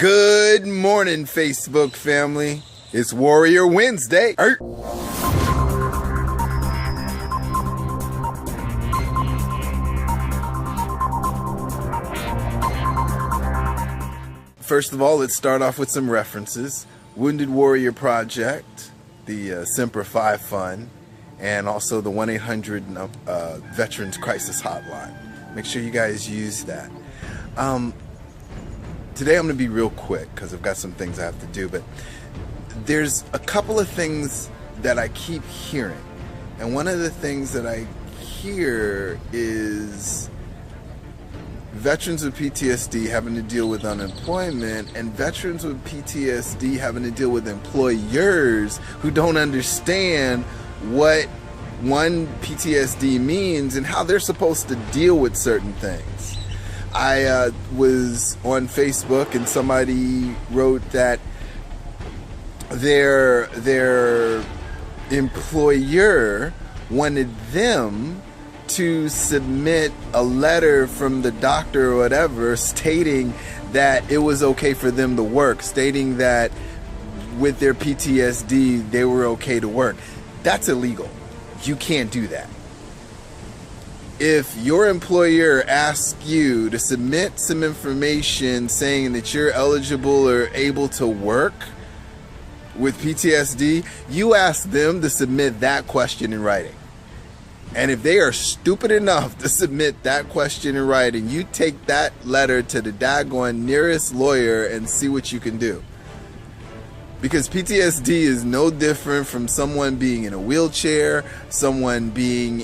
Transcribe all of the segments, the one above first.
Good morning, Facebook family. It's Warrior Wednesday. First of all, let's start off with some references. Wounded Warrior Project, the Semper Fi Fund, and also the 1-800 Veterans Crisis Hotline. Make sure you guys use that. Today I'm going to be real quick because I've got some things I have to do, but there's a couple of things that I keep hearing. And one of the things that I hear is veterans with PTSD having to deal with unemployment, and veterans with PTSD having to deal with employers who don't understand what PTSD means and how they're supposed to deal with certain things. I was on Facebook and somebody wrote that their employer wanted them to submit a letter from the doctor or whatever stating that it was okay for them to work, stating that with their PTSD they were okay to work. That's illegal. You can't do that. If your employer asks you to submit some information saying that you're eligible or able to work with PTSD, you ask them to submit that question in writing. And if they are stupid enough to submit that question in writing, you take that letter to the daggone nearest lawyer and see what you can do. Because PTSD is no different from someone being in a wheelchair, someone being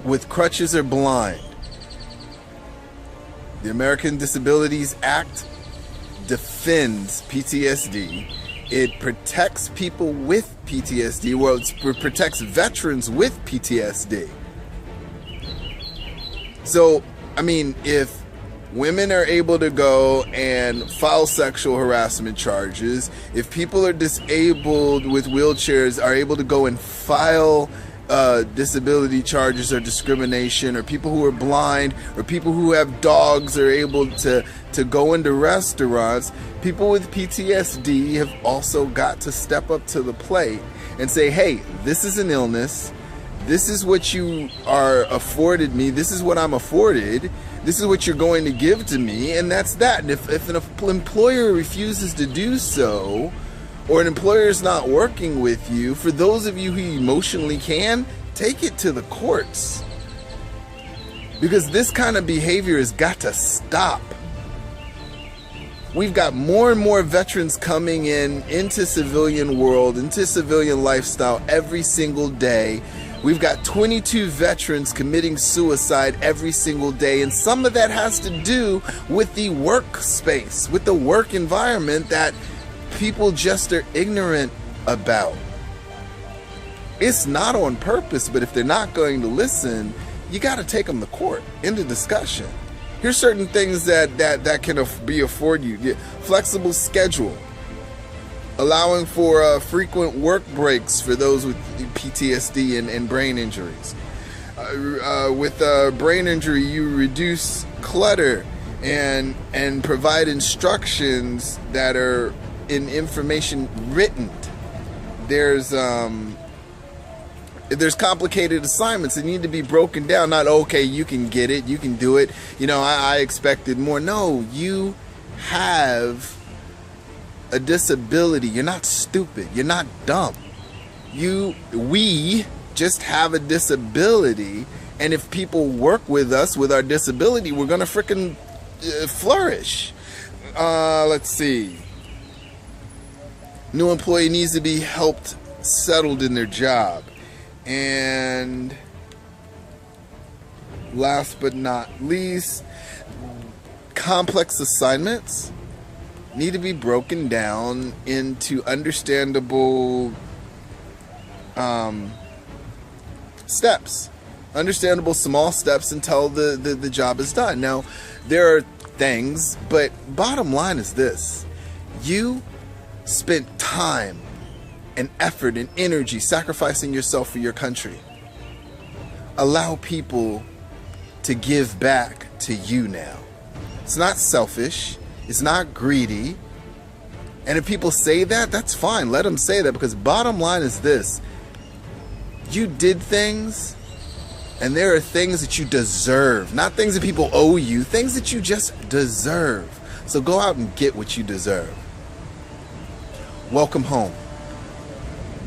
with crutches or blind. The American Disabilities Act defends PTSD. It protects people with PTSD. Well, it protects veterans with PTSD. So, I mean, if women are able to go and file sexual harassment charges, if people are disabled with wheelchairs are able to go and file disability charges or discrimination, or people who are blind or people who have dogs are able to go into restaurants, people with PTSD have also got to step up to the plate and say, hey, this is an illness, this is what you are afforded me, this is what I'm afforded, this is what you're going to give to me, and that's that. And if an employer refuses to do so, or an employer is not working with you, for those of you who emotionally can, take it to the courts. Because this kind of behavior has got to stop. We've got more and more veterans coming into civilian world, into civilian lifestyle every single day. We've got 22 veterans committing suicide every single day, and some of that has to do with the workspace, with the work environment that people just are ignorant about. It's not on purpose, but if they're not going to listen, you got to take them to court, into discussion. Here's certain things that can be afforded you. Flexible schedule, allowing for frequent work breaks for those with PTSD and brain injuries. With brain injury, you reduce clutter and provide instructions that are in information written. There's complicated assignments that need to be broken down. Not, okay, you can get it, you can do it. You know, I expected more. No, you have a disability. You're not stupid. You're not dumb. We just have a disability, and if people work with us with our disability, we're gonna frickin' flourish. Let's see. New employee needs to be helped settled in their job. And last but not least, complex assignments need to be broken down into understandable steps, understandable small steps until the job is done. Now, there are things, but bottom line is this: you spent time and effort and energy sacrificing yourself for your country. Allow people to give back to you now. It's not selfish. It's not greedy. And if people say that, that's fine. Let them say that, because bottom line is this. You did things, and there are things that you deserve. Not things that people owe you, things that you just deserve. So go out and get what you deserve. Welcome home.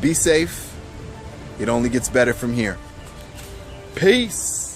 Be safe. It only gets better from here. Peace.